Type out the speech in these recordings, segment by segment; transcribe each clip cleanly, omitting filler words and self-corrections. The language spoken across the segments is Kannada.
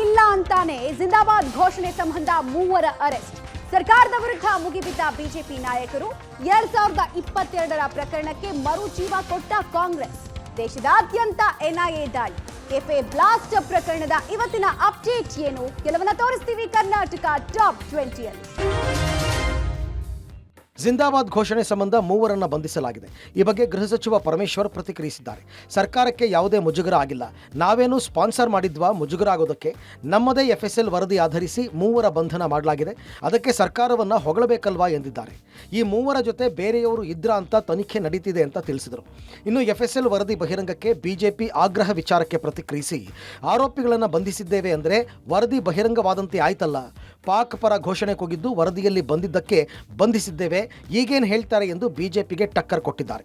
ಇಲ್ಲ ಅಂತಾನೆ ಜಿಂದಾಬಾದ್ ಘೋಷಣೆ ಸಂಬಂಧ ಮೂವರ ಅರೆಸ್ಟ್. ಸರ್ಕಾರದ ವಿರುದ್ಧ ಮುಗಿಬಿದ್ದ ಬಿಜೆಪಿ ನಾಯಕರು 2022ರ ಪ್ರಕರಣಕ್ಕೆ ಮರುಜೀವ ಕೊಟ್ಟ ಕಾಂಗ್ರೆಸ್. ದೇಶದಾದ್ಯಂತ ಎನ್ಐಎ ದಾಳಿ, ಕೆಫೆ ಬ್ಲಾಸ್ಟ್ ಪ್ರಕರಣದ ಇವತ್ತಿನ ಅಪ್ಡೇಟ್ ಏನು ಕೆಲವನ್ನ ತೋರಿಸ್ತೀವಿ ಕರ್ನಾಟಕ ಟಾಪ್ 20ಯಲ್ಲಿ. ಜಿಂದಾಬಾದ್ ಘೋಷಣೆ ಸಂಬಂಧ ಮೂವರನ್ನು ಬಂಧಿಸಲಾಗಿದೆ. ಈ ಬಗ್ಗೆ ಗೃಹ ಸಚಿವ ಪರಮೇಶ್ವರ್ ಪ್ರತಿಕ್ರಿಯಿಸಿದ್ದಾರೆ. ಸರ್ಕಾರಕ್ಕೆ ಯಾವುದೇ ಮುಜುಗರ ಆಗಿಲ್ಲ, ನಾವೇನು ಸ್ಪಾನ್ಸರ್ ಮಾಡಿದ್ವಾ ಮುಜುಗರ ಆಗೋದಕ್ಕೆ? ನಮ್ಮದೇ FSL ವರದಿ ಆಧರಿಸಿ ಮೂವರ ಬಂಧನ ಮಾಡಲಾಗಿದೆ, ಅದಕ್ಕೆ ಸರ್ಕಾರವನ್ನು ಹೊಗಳಬೇಕಲ್ವಾ ಎಂದಿದ್ದಾರೆ. ಈ ಮೂವರ ಜೊತೆ ಬೇರೆಯವರು ಇದ್ರ ಅಂತ ತನಿಖೆ ನಡೀತಿದೆ ಅಂತ ತಿಳಿಸಿದರು. ಇನ್ನು FSL ವರದಿ ಬಹಿರಂಗಕ್ಕೆ ಬಿಜೆಪಿ ಆಗ್ರಹ ವಿಚಾರಕ್ಕೆ ಪ್ರತಿಕ್ರಿಯಿಸಿ, ಆರೋಪಿಗಳನ್ನು ಬಂಧಿಸಿದ್ದೇವೆ ಅಂದರೆ ವರದಿ ಬಹಿರಂಗವಾದಂತೆ ಆಯ್ತಲ್ಲ, ಪಾಕ್ ಪರ ಘೋಷಣೆ ಕೂಗಿದ್ದು ವರದಿಯಲ್ಲಿ ಬಂದಿದ್ದಕ್ಕೆ ಬಂಧಿಸಿದ್ದೇವೆ, ಈಗೇನು ಹೇಳ್ತಾರೆ ಎಂದು ಬಿಜೆಪಿಗೆ ಟಕ್ಕರ್ ಕೊಟ್ಟಿದ್ದಾರೆ.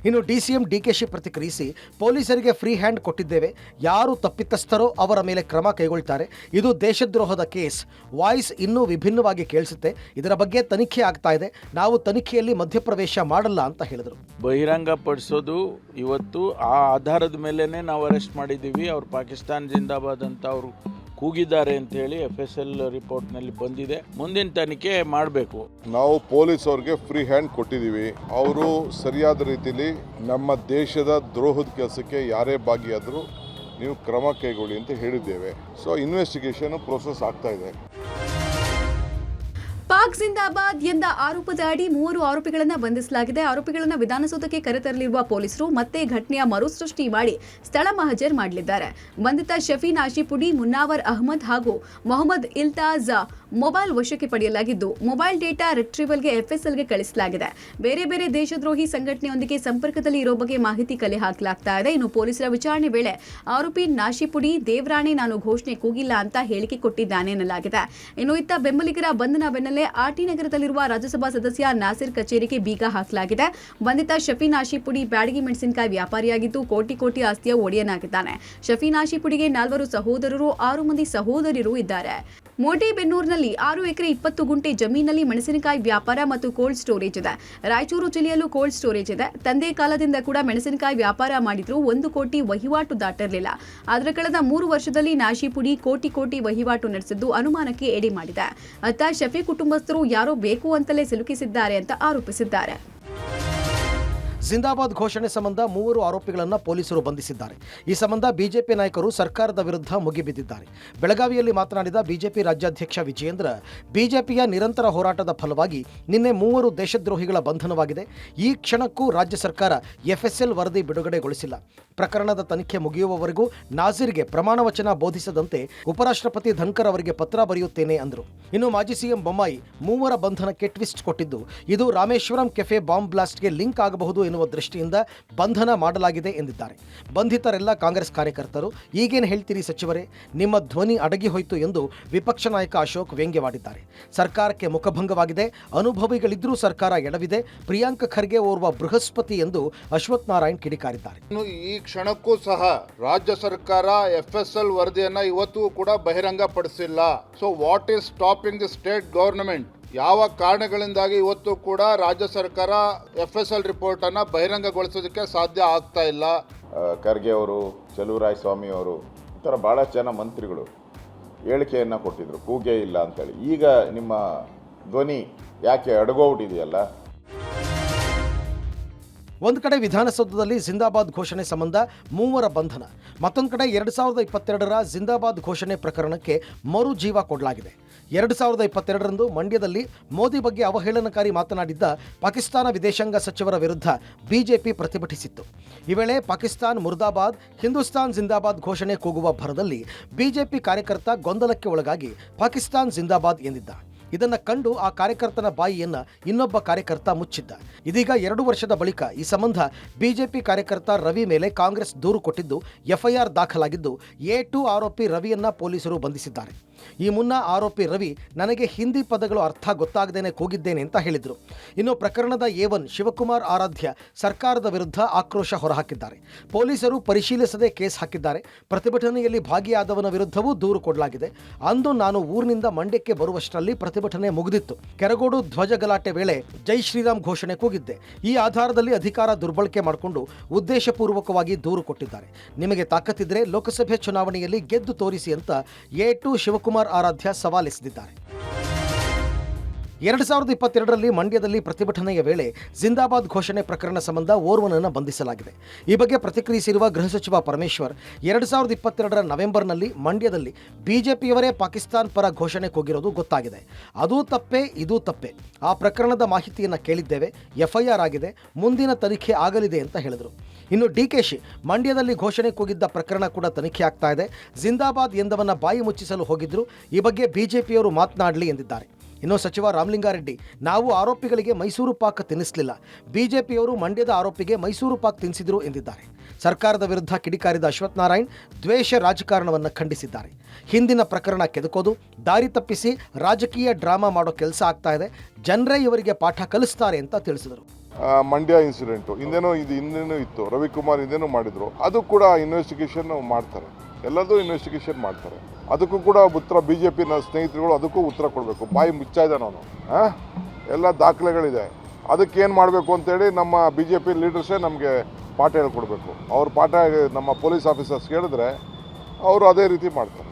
ಇನ್ನು DCM DKಶಿ ಪ್ರತಿಕ್ರಿಯಿಸಿ, ಪೊಲೀಸರಿಗೆ ಫ್ರೀ ಹ್ಯಾಂಡ್ ಕೊಟ್ಟಿದ್ದೇವೆ, ಯಾರು ತಪ್ಪಿತಸ್ಥರೋ ಅವರ ಮೇಲೆ ಕ್ರಮ ಕೈಗೊಳ್ತಾರೆ, ಇದು ದೇಶದ್ರೋಹದ ಕೇಸ್, ವಾಯ್ಸ್ ಇನ್ನೂ ವಿಭಿನ್ನವಾಗಿ ಕೇಳಿಸುತ್ತೆ, ಇದರ ಬಗ್ಗೆ ತನಿಖೆ ಆಗ್ತಾ ಇದೆ, ನಾವು ತನಿಖೆಯಲ್ಲಿ ಮಧ್ಯಪ್ರವೇಶ ಮಾಡಲ್ಲ ಅಂತ ಹೇಳಿದರು. ಬಹಿರಂಗಪಡಿಸೋದು ಇವತ್ತು ಆ ಆಧಾರದ ಮೇಲೆನೆ ನಾವು ಅರೆಸ್ಟ್ ಮಾಡಿದ್ದೀವಿ. ಅವ್ರು ಪಾಕಿಸ್ತಾನ ಜಿಂದಾಬಾದ್ ಅಂತ ಅವರು ಕೂಗಿದ್ದಾರೆ ಅಂತ ಹೇಳಿ FSL ರಿಪೋರ್ಟ್ನಲ್ಲಿ ಬಂದಿದೆ. ಮುಂದಿನ ತನಿಖೆ ಮಾಡಬೇಕು. ನಾವು ಪೊಲೀಸ್ ಅವ್ರಿಗೆ ಫ್ರೀ ಹ್ಯಾಂಡ್ ಕೊಟ್ಟಿದ್ದೀವಿ. ಅವರು ಸರಿಯಾದ ರೀತಿಯಲ್ಲಿ ನಮ್ಮ ದೇಶದ ದ್ರೋಹದ ಕೆಲಸಕ್ಕೆ ಯಾರೇ ಭಾಗಿಯಾದರೂ ನೀವು ಕ್ರಮ ಕೈಗೊಳ್ಳಿ ಅಂತ ಹೇಳಿದ್ದೇವೆ. ಸೊ ಇನ್ವೆಸ್ಟಿಗೇಷನ್ ಪ್ರೋಸೆಸ್ ಆಗ್ತಾ ಇದೆ. ಪಾಕ್ ಜಿಂದಾಬಾದ್ ಎಂದ ಆರೋಪದ ಅಡಿ 3 ಆರೋಪಿಗಳನ್ನು ಬಂಧಿಸಲಾಗಿದೆ. ಆರೋಪಿಗಳನ್ನು ವಿಧಾನಸೌಧಕ್ಕೆ ಕರೆತರಲಿರುವ ಪೊಲೀಸರು ಮತ್ತೆ ಘಟನೆಯ ಮರುಸೃಷ್ಟಿ ಮಾಡಿ ಸ್ಥಳ ಮಹಜರ್ ಮಾಡಲಿದ್ದಾರೆ. ಬಂಧಿತ ಶಫೀನ್ ಆಶಿಪುಡಿ, ಮುನ್ನಾವರ್ ಅಹಮದ್ ಹಾಗೂ ಮೊಹಮ್ಮದ್ ಇಲ್ತಾಜ್ ಮೊಬೈಲ್ ವಶಕ್ಕೆ ಪಡೆಯಲಾಗಿದ್ದು, ಮೊಬೈಲ್ ಡೇಟಾ ರಿಟ್ರೀವಲ್ಗೆ FSLಗೆ ಕಳಿಸಲಾಗಿದೆ. ಬೇರೆ ಬೇರೆ ದೇಶದ್ರೋಹಿ ಸಂಘಟನೆಯೊಂದಿಗೆ ಸಂಪರ್ಕದಲ್ಲಿ ಇರೋ ಬಗ್ಗೆ ಮಾಹಿತಿ ಕಲೆ ಹಾಕಲಾಗ್ತಾ ಇದೆ. ಇನ್ನು ಪೊಲೀಸರ ವಿಚಾರಣೆ ವೇಳೆ ಆರೋಪಿ ನಾಶಿಪುಡಿ ದೇವರಾಣೆ ನಾನು ಘೋಷಣೆ ಕೂಗಿಲ್ಲ ಅಂತ ಹೇಳಿಕೆ ಕೊಟ್ಟಿದ್ದಾನೆ ಎನ್ನಲಾಗಿದೆ. ಇನ್ನು ಇತ್ತ ಬೆಂಬಲಿಗರ ಬಂಧನ ಬೆನ್ನಲ್ಲೇ RT ನಗರದಲ್ಲಿರುವ ರಾಜ್ಯಸಭಾ ಸದಸ್ಯ ನಾಸಿರ್ ಕಚೇರಿಗೆ ಬೀಗ ಹಾಕಲಾಗಿದೆ. ಬಂಧಿತ ಶಫೀನ್ ಆಶಿಪುಡಿ ಬ್ಯಾಡಗಿ ಮೆಣಸಿನಕಾಯಿ ವ್ಯಾಪಾರಿಯಾಗಿದ್ದು, ಕೋಟಿ ಕೋಟಿ ಆಸ್ತಿಯ ಒಡೆಯನಾಗಿದ್ದಾನೆ. ಶಫೀನ್ ಆಶಿಪುಡಿಗೆ 4 ಸಹೋದರರು, 6 ಮಂದಿ ಸಹೋದರಿಯರು ಇದ್ದಾರೆ. ಮೋಟೆಬೆನ್ನೂರಿನಲ್ಲಿ 6 ಎಕರೆ 20 ಗುಂಟೆ ಜಮೀನಲ್ಲಿ ಮೆಣಸಿನಕಾಯಿ ವ್ಯಾಪಾರ ಮತ್ತು ಕೋಲ್ಡ್ ಸ್ಟೋರೇಜ್ ಇದೆ. ರಾಯಚೂರು ಜಿಲ್ಲೆಯಲ್ಲೂ ಕೋಲ್ಡ್ ಸ್ಟೋರೇಜ್ ಇದೆ. ತಂದೆ ಕಾಲದಿಂದ ಕೂಡ ಮೆಣಸಿನಕಾಯಿ ವ್ಯಾಪಾರ ಮಾಡಿದ್ರು 1 ಕೋಟಿ ವಹಿವಾಟು ದಾಟಿರಲಿಲ್ಲ. ಆದರೆ ಕಳೆದ 3 ವರ್ಷದಲ್ಲಿ ನಾಶಿಪುಡಿ ಕೋಟಿ ಕೋಟಿ ವಹಿವಾಟು ನಡೆಸಿದ್ದು ಅನುಮಾನಕ್ಕೆ ಎಡೆ ಮಾಡಿದೆ. ಅತ್ತ ಶಫಿ ಕುಟುಂಬಸ್ಥರು ಯಾರೋ ಬೇಕು ಅಂತಲೇ ಸಿಲುಕಿಸಿದ್ದಾರೆ ಅಂತ ಆರೋಪಿಸಿದ್ದಾರೆ. ಜಿಂದಾಬಾದ್ ಘೋಷಣೆ ಸಂಬಂಧ 3 ಆರೋಪಿಗಳನ್ನು ಪೊಲೀಸರು ಬಂಧಿಸಿದ್ದಾರೆ. ಈ ಸಂಬಂಧ ಬಿಜೆಪಿ ನಾಯಕರು ಸರ್ಕಾರದ ವಿರುದ್ಧ ಮುಗಿಬಿದ್ದಿದ್ದಾರೆ. ಬೆಳಗಾವಿಯಲ್ಲಿ ಮಾತನಾಡಿದ ಬಿಜೆಪಿ ರಾಜ್ಯಾಧ್ಯಕ್ಷ ವಿಜಯೇಂದ್ರ, ಬಿಜೆಪಿಯ ನಿರಂತರ ಹೋರಾಟದ ಫಲವಾಗಿ ನಿನ್ನೆ 3 ದೇಶದ್ರೋಹಿಗಳ ಬಂಧನವಾಗಿದೆ. ಈ ಕ್ಷಣಕ್ಕೂ ರಾಜ್ಯ ಸರ್ಕಾರ FSL ವರದಿ ಬಿಡುಗಡೆಗೊಳಿಸಿಲ್ಲ. ಪ್ರಕರಣದ ತನಿಖೆ ಮುಗಿಯುವವರೆಗೂ ನಾಜೀರ್ಗೆ ಪ್ರಮಾಣ ವಚನ ಬೋಧಿಸದಂತೆ ಉಪರಾಷ್ಟ್ರಪತಿ ಧನ್ಕರ್ ಅವರಿಗೆ ಪತ್ರ ಬರೆಯುತ್ತೇನೆ ಅಂದರು. ಇನ್ನು ಮಾಜಿ CM ಬೊಮ್ಮಾಯಿ 3 ಬಂಧನಕ್ಕೆ ಟ್ವಿಸ್ಟ್ ಕೊಟ್ಟಿದ್ದು, ಇದು ರಾಮೇಶ್ವರಂ ಕೆಫೆ ಬಾಂಬ್ ಬ್ಲಾಸ್ಟ್ಗೆ ಲಿಂಕ್ ಆಗಬಹುದು ಎನ್ನುವ ದೃಷ್ಟಿಯಿಂದ ಬಂಧನ ಮಾಡಲಾಗಿದೆ ಎಂದಿದ್ದಾರೆ. ಬಂಧಿತರೆಲ್ಲ ಕಾಂಗ್ರೆಸ್ ಕಾರ್ಯಕರ್ತರು. ಈಗೇನು ಹೇಳ್ತೀರಿ ಸಚಿವರೇ, ನಿಮ್ಮ ಧ್ವನಿ ಅಡಗಿ ಹೋಯಿತು ಎಂದು ವಿಪಕ್ಷ ನಾಯಕ ಅಶೋಕ್ ವ್ಯಂಗ್ಯವಾಡಿದ್ದಾರೆ. ಸರ್ಕಾರಕ್ಕೆ ಮುಖಭಂಗವಾಗಿದೆ, ಅನುಭವಿಗಳಿದ್ರೂ ಸರ್ಕಾರ ಎಡವಿದೆ, ಪ್ರಿಯಾಂಕ ಖರ್ಗೆ ಓರ್ವ ಬೃಹಸ್ಪತಿ ಎಂದು ಅಶ್ವಥ್ ನಾರಾಯಣ್ ಕಿಡಿಕಾರಿದ್ದಾರೆ. ಈ ಕ್ಷಣಕ್ಕೂ ಸಹ ರಾಜ್ಯ ಸರ್ಕಾರ FSL ವರದಿಯನ್ನ ಇವತ್ತು ಕೂಡ ಬಹಿರಂಗಪಡಿಸಿಲ್ಲ. So what is stopping the state government? ಯಾವ ಕಾರಣಗಳಿಂದಾಗಿ ಇವತ್ತು ಕೂಡ ರಾಜ್ಯ ಸರ್ಕಾರ FSL ರಿಪೋರ್ಟ್ ಅನ್ನ ಬಹಿರಂಗಗೊಳಿಸೋದಕ್ಕೆ ಸಾಧ್ಯ ಆಗ್ತಾ ಇಲ್ಲ? ಖರ್ಗೆ ಅವರು, ಚಲುವರಾಯ ಸ್ವಾಮಿ ಅವರು, ಈ ಥರ ಭಾಳಷ್ಟು ಜನ ಮಂತ್ರಿಗಳು ಹೇಳಿಕೆಯನ್ನು ಕೊಟ್ಟಿದ್ರು, ಕೂಗೇ ಇಲ್ಲ ಅಂತೇಳಿ. ಈಗ ನಿಮ್ಮ ಧ್ವನಿ ಯಾಕೆ ಅಡಗೋಗ್ಬಿಟ್ಟಿದೆಯಲ್ಲ? ಒಂದು ಕಡೆ ವಿಧಾನಸೌಧದಲ್ಲಿ ಜಿಂದಾಬಾದ್ ಘೋಷಣೆ ಸಂಬಂಧ 3 ಬಂಧನ, ಮತ್ತೊಂದು ಕಡೆ 2022ರ ಜಿಂದಾಬಾದ್ ಘೋಷಣೆ ಪ್ರಕರಣಕ್ಕೆ ಮರು ಜೀವ ಕೊಡಲಾಗಿದೆ. 2022ರಂದು ಮಂಡ್ಯದಲ್ಲಿ ಮೋದಿ ಬಗ್ಗೆ ಅವಹೇಳನಕಾರಿ ಮಾತನಾಡಿದ್ದ ಪಾಕಿಸ್ತಾನ ವಿದೇಶಾಂಗ ಸಚಿವರ ವಿರುದ್ಧ ಬಿಜೆಪಿ ಪ್ರತಿಭಟಿಸಿತ್ತು. ಈ ವೇಳೆ ಪಾಕಿಸ್ತಾನ್ ಮುರ್ದಾಬಾದ್, ಹಿಂದೂಸ್ತಾನ್ ಜಿಂದಾಬಾದ್ ಘೋಷಣೆ ಕೂಗುವ ಭರದಲ್ಲಿ ಬಿಜೆಪಿ ಕಾರ್ಯಕರ್ತ ಗೊಂದಲಕ್ಕೆ ಒಳಗಾಗಿ ಪಾಕಿಸ್ತಾನ್ ಜಿಂದಾಬಾದ್ ಎಂದಿದ್ದ. ಇದನ್ನು ಕಂಡು ಆ ಕಾರ್ಯಕರ್ತನ ಬಾಯಿಯನ್ನು ಇನ್ನೊಬ್ಬ ಕಾರ್ಯಕರ್ತ ಮುಚ್ಚಿದ್ದ. ಇದೀಗ 2 ವರ್ಷದ ಬಳಿಕ ಈ ಸಂಬಂಧ ಬಿಜೆಪಿ ಕಾರ್ಯಕರ್ತ ರವಿ ಮೇಲೆ ಕಾಂಗ್ರೆಸ್ ದೂರು ಕೊಟ್ಟಿದ್ದು FIR ದಾಖಲಾಗಿದ್ದು A2 ಆರೋಪಿ ರವಿಯನ್ನ ಪೊಲೀಸರು ಬಂಧಿಸಿದ್ದಾರೆ. ಈ ಮುನ್ನ ಆರೋಪಿ ರವಿ ನನಗೆ ಹಿಂದಿ ಪದಗಳು ಅರ್ಥ ಗೊತ್ತಾಗದೇನೆ ಕೂಗಿದ್ದೇನೆ ಅಂತ ಹೇಳಿದರು. ಇನ್ನು ಪ್ರಕರಣದ A1 ಶಿವಕುಮಾರ್ ಆರಾಧ್ಯ ಸರ್ಕಾರದ ವಿರುದ್ಧ ಆಕ್ರೋಶ ಹೊರಹಾಕಿದ್ದಾರೆ. ಪೊಲೀಸರು ಪರಿಶೀಲಿಸದೆ ಕೇಸ್ ಹಾಕಿದ್ದಾರೆ. ಪ್ರತಿಭಟನೆಯಲ್ಲಿ ಭಾಗಿಯಾದವನ ವಿರುದ್ಧವೂ ದೂರು ಕೊಡಲಾಗಿದೆ. ಅಂದು ನಾನು ಊರಿನಿಂದ ಮಂಡ್ಯಕ್ಕೆ ಬರುವಷ್ಟರಲ್ಲಿ ಪ್ರತಿಭಟನೆ ಮುಗಿದಿತ್ತು. ಕೆರಗೋಡು ಧ್ವಜ ಗಲಾಟೆ ವೇಳೆ ಜೈ ಶ್ರೀರಾಮ್ ಘೋಷಣೆ ಕೂಗಿದ್ದೆ. ಈ ಆಧಾರದಲ್ಲಿ ಅಧಿಕಾರ ದುರ್ಬಳಕೆ ಮಾಡಿಕೊಂಡು ಉದ್ದೇಶಪೂರ್ವಕವಾಗಿ ದೂರು ಕೊಟ್ಟಿದ್ದಾರೆ. ನಿಮಗೆ ತಾಕತ್ತಿದ್ರೆ ಲೋಕಸಭೆ ಚುನಾವಣೆಯಲ್ಲಿ ಗೆದ್ದು ತೋರಿಸಿ ಅಂತ A2 ಶಿವಕುಮಾರ್ ಆರಾಧ್ಯ ಸವಾಲೆಸೆದಿದ್ದಾರೆ. 2022ರಲ್ಲಿ ಮಂಡ್ಯದಲ್ಲಿ ಪ್ರತಿಭಟನೆಯ ವೇಳೆ ಜಿಂದಾಬಾದ್ ಘೋಷಣೆ ಪ್ರಕರಣ ಸಂಬಂಧ ಓರ್ವನನ್ನು ಬಂಧಿಸಲಾಗಿದೆ. ಈ ಬಗ್ಗೆ ಪ್ರತಿಕ್ರಿಯಿಸಿರುವ ಗೃಹ ಸಚಿವ ಪರಮೇಶ್ವರ್ 2022ರ ನವೆಂಬರ್ನಲ್ಲಿ ಮಂಡ್ಯದಲ್ಲಿ ಬಿಜೆಪಿಯವರೇ ಪಾಕಿಸ್ತಾನ್ ಪರ ಘೋಷಣೆ ಕೂಗಿರೋದು ಗೊತ್ತಾಗಿದೆ. ಅದೂ ತಪ್ಪೇ ಇದೂ ತಪ್ಪೇ. ಆ ಪ್ರಕರಣದ ಮಾಹಿತಿಯನ್ನು ಕೇಳಿದ್ದೇವೆ. FIR ಆಗಿದೆ. ಮುಂದಿನ ತನಿಖೆ ಆಗಲಿದೆ ಅಂತ ಹೇಳಿದರು. ಇನ್ನು DKಶಿ ಮಂಡ್ಯದಲ್ಲಿ ಘೋಷಣೆ ಕೂಗಿದ್ದ ಪ್ರಕರಣ ಕೂಡ ತನಿಖೆ ಆಗ್ತಾ ಇದೆ. ಜಿಂದಾಬಾದ್ ಎಂದವನ್ನ ಬಾಯಿ ಮುಚ್ಚಿಸಲು ಹೋಗಿದ್ರು. ಈ ಬಗ್ಗೆ ಬಿಜೆಪಿಯವರು ಮಾತನಾಡಲಿ ಎಂದಿದ್ದಾರೆ. ಇನ್ನು ಸಚಿವ ರಾಮಲಿಂಗಾರೆಡ್ಡಿ, ನಾವು ಆರೋಪಿಗಳಿಗೆ ಮೈಸೂರು ಪಾಕ್ ತಿನ್ನಿಸಲಿಲ್ಲ, ಬಿಜೆಪಿಯವರು ಮಂಡ್ಯದ ಆರೋಪಿಗೆ ಮೈಸೂರು ಪಾಕ್ ತಿನ್ನಿಸಿದ್ರು ಎಂದಿದ್ದಾರೆ. ಸರ್ಕಾರದ ವಿರುದ್ಧ ಕಿಡಿಕಾರಿದ ಅಶ್ವಥ್ ನಾರಾಯಣ್ ದ್ವೇಷ ರಾಜಕಾರಣವನ್ನು ಖಂಡಿಸಿದ್ದಾರೆ. ಹಿಂದಿನ ಪ್ರಕರಣ ಕೆದಕೋದು, ದಾರಿ ತಪ್ಪಿಸಿ ರಾಜಕೀಯ ಡ್ರಾಮಾ ಮಾಡೋ ಕೆಲಸ ಆಗ್ತಾ ಇದೆ. ಜನರೇ ಇವರಿಗೆ ಪಾಠ ಕಲಿಸ್ತಾರೆ ಅಂತ ತಿಳಿಸಿದರು. ಮಂಡ್ಯ ಇನ್ಸಿಡೆಂಟು ಹಿಂದೇನೂ ಇತ್ತು. ರವಿಕುಮಾರ್ ಹಿಂದೇನೂ ಮಾಡಿದ್ರು. ಅದು ಕೂಡ ಇನ್ವೆಸ್ಟಿಗೇಷನ್ ಮಾಡ್ತಾರೆ. ಎಲ್ಲದೂ ಇನ್ವೆಸ್ಟಿಗೇಷನ್ ಮಾಡ್ತಾರೆ. ಅದಕ್ಕೂ ಕೂಡ ಉತ್ತರ BJP ಸ್ನೇಹಿತರುಗಳು ಅದಕ್ಕೂ ಉತ್ತರ ಕೊಡಬೇಕು. ಬಾಯಿ ಮುಚ್ಚಾ ಇದ್ದಾನೆ ಅವನು. ಎಲ್ಲ ದಾಖಲೆಗಳಿದೆ. ಅದಕ್ಕೇನು ಮಾಡಬೇಕು ಅಂತೇಳಿ ನಮ್ಮ BJP ಲೀಡರ್ಸೇ ನಮಗೆ ಪಾಠ ಹೇಳ್ಕೊಡ್ಬೇಕು. ಅವ್ರ ಪಾಠ ನಮ್ಮ ಪೊಲೀಸ್ ಆಫೀಸರ್ಸ್ ಹೇಳಿದ್ರೆ ಅವರು ಅದೇ ರೀತಿ ಮಾಡ್ತಾರೆ.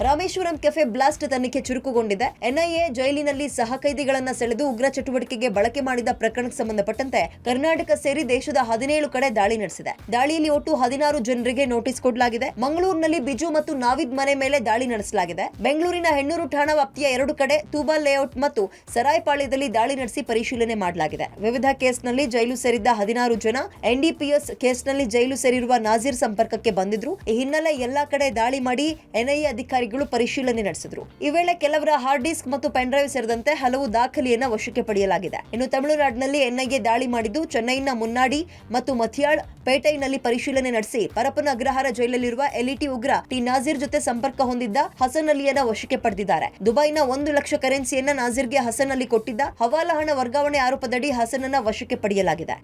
ರಾಮೇಶ್ವರಂ ಕೆಫೆ ಬ್ಲಾಸ್ಟ್ ತನಿಖೆ ಚುರುಕುಗೊಂಡಿದೆ. NIA ಜೈಲಿನಲ್ಲಿ ಸಹಕೈದಿಗಳನ್ನ ಸೆಳೆದು ಉಗ್ರ ಚಟುವಟಿಕೆಗೆ ಬಳಕೆ ಮಾಡಿದ ಪ್ರಕರಣಕ್ಕೆ ಸಂಬಂಧಪಟ್ಟಂತೆ ಕರ್ನಾಟಕ ಸೇರಿ ದೇಶದ 17 ಕಡೆ ದಾಳಿ ನಡೆಸಿದೆ. ದಾಳಿಯಲ್ಲಿ ಒಟ್ಟು 16 ಜನರಿಗೆ ನೋಟಿಸ್ ಕೊಡಲಾಗಿದೆ. ಮಂಗಳೂರಿನಲ್ಲಿ ಬಿಜು ಮತ್ತು ನಾವಿದ್ ಮನೆ ಮೇಲೆ ದಾಳಿ ನಡೆಸಲಾಗಿದೆ. ಬೆಂಗಳೂರಿನ ಹೆಣ್ಣೂರು ಠಾಣಾ ವ್ಯಾಪ್ತಿಯ 2 ಕಡೆ ತೂಬಾ ಲೇಔಟ್ ಮತ್ತು ಸರಾಯಪಾಳ್ಯದಲ್ಲಿ ದಾಳಿ ನಡೆಸಿ ಪರಿಶೀಲನೆ ಮಾಡಲಾಗಿದೆ. ವಿವಿಧ ಕೇಸ್ನಲ್ಲಿ ಜೈಲು ಸೇರಿದ್ದ 16 ಜನ NDPS ಕೇಸ್ನಲ್ಲಿ ಜೈಲು ಸೇರಿರುವ ನಾಜೀರ್ ಸಂಪರ್ಕಕ್ಕೆ ಬಂದಿದ್ರು. ಈ ಹಿನ್ನೆಲೆ ಎಲ್ಲಾ ಕಡೆ ದಾಳಿ ಮಾಡಿ NIA ಅಧಿಕಾರಿಗಳು ಪರಿಶೀಲನೆ ನಡೆಸಿದ್ರು. ಈ ವೇಳೆ ಕೆಲವರ ಹಾರ್ಡ್ ಡಿಸ್ಕ್ ಮತ್ತು ಪೆನ್ ಡ್ರೈವ್ ಸೇರಿದಂತೆ ಹಲವು ದಾಖಲೆಯನ್ನ ವಶಕ್ಕೆ ಪಡೆಯಲಾಗಿದೆ. ಇನ್ನು ತಮಿಳುನಾಡಿನಲ್ಲಿ NIA ದಾಳಿ ಮಾಡಿದ್ದು ಚೆನ್ನೈನ ಮುನ್ನಾಡಿ ಮತ್ತು ಮಥಿಯಾಳ್ ಪೇಟೈನಲ್ಲಿ ಪರಿಶೀಲನೆ ನಡೆಸಿ ಪರಪ್ಪನ ಅಗ್ರಹಾರ ಜೈಲಲ್ಲಿರುವ LET ಉಗ್ರ ಟಿ ನಾಜೀರ್ ಜೊತೆ ಸಂಪರ್ಕ ಹೊಂದಿದ್ದ ಹಸನ್ ಅಲಿಯನ್ನ ವಶಕ್ಕೆ ಪಡೆದಿದ್ದಾರೆ. ದುಬೈನ 1 ಲಕ್ಷ ಕರೆನ್ಸಿಯನ್ನ ನಾಜೀರ್ಗೆ ಹಸನ್ ಅಲಿ ಕೊಟ್ಟಿದ್ದ ಹವಾಲಾ ಹಣ ವರ್ಗಾವಣೆ ಆರೋಪದಡಿ ಹಸನನ್ನ ವಶಕ್ಕೆ ಪಡೆಯಲಾಗಿದೆ.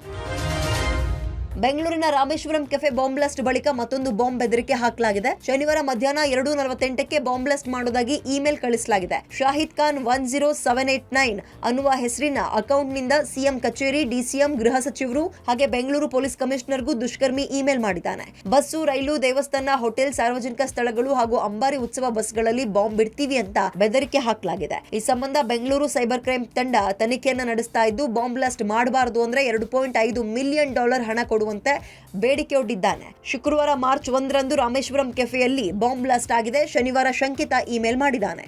ಬೆಂಗಳೂರಿನ ರಾಮೇಶ್ವರಂ ಕೆಫೆ ಬಾಂಬ್ ಬ್ಲಾಸ್ಟ್ ಬಳಿಕ ಮತ್ತೊಂದು ಬಾಂಬ್ ಬೆದರಿಕೆ ಹಾಕಲಾಗಿದೆ. ಶನಿವಾರ ಮಧ್ಯಾಹ್ನ 2:48ಕ್ಕೆ ಬಾಂಬ್ ಬ್ಲಾಸ್ಟ್ ಮಾಡುವುದಾಗಿ ಇಮೇಲ್ ಕಳಿಸಲಾಗಿದೆ. ಶಾಹಿದ್ ಖಾನ್ 10789 ಅನ್ನುವ ಹೆಸರಿನ ಅಕೌಂಟ್ನಿಂದ CM ಕಚೇರಿ, DCM, ಗೃಹ ಸಚಿವರು ಹಾಗೆ ಬೆಂಗಳೂರು ಪೊಲೀಸ್ ಕಮಿಷನರ್ಗೂ ದುಷ್ಕರ್ಮಿ ಇಮೇಲ್ ಮಾಡಿದ್ದಾನೆ. ಬಸ್ಸು, ರೈಲು, ದೇವಸ್ಥಾನ, ಹೋಟೆಲ್, ಸಾರ್ವಜನಿಕ ಸ್ಥಳಗಳು ಹಾಗೂ ಅಂಬಾರಿ ಉತ್ಸವ ಬಸ್ಗಳಲ್ಲಿ ಬಾಂಬ್ ಬಿಡ್ತೀವಿ ಅಂತ ಬೆದರಿಕೆ ಹಾಕಲಾಗಿದೆ. ಈ ಸಂಬಂಧ ಬೆಂಗಳೂರು ಸೈಬರ್ ಕ್ರೈಮ್ ತಂಡ ತನಿಖೆಯನ್ನ ನಡೆಸ್ತಾ ಇದ್ದು, ಬಾಂಬ್ ಬ್ಲಾಸ್ಟ್ ಮಾಡಬಾರದು ಅಂದ್ರೆ $2.5 ಮಿಲಿಯನ್ ಹಣ ಕೊಡುವಂತೆ ಬೇಡಿಕೆ ಒಡ್ಡಿದ್ದಾನೆ. ಶುಕ್ರವಾರ ಮಾರ್ಚ್ 1ರಂದು ರಾಮೇಶ್ವರಂ ಕೆಫೆಯಲ್ಲಿ ಬಾಂಬ್ ಬ್ಲಾಸ್ಟ್ ಆಗಿದೆ. ಶನಿವಾರ ಶಂಕಿತ ಇಮೇಲ್ ಮಾಡಿದ್ದಾನೆ.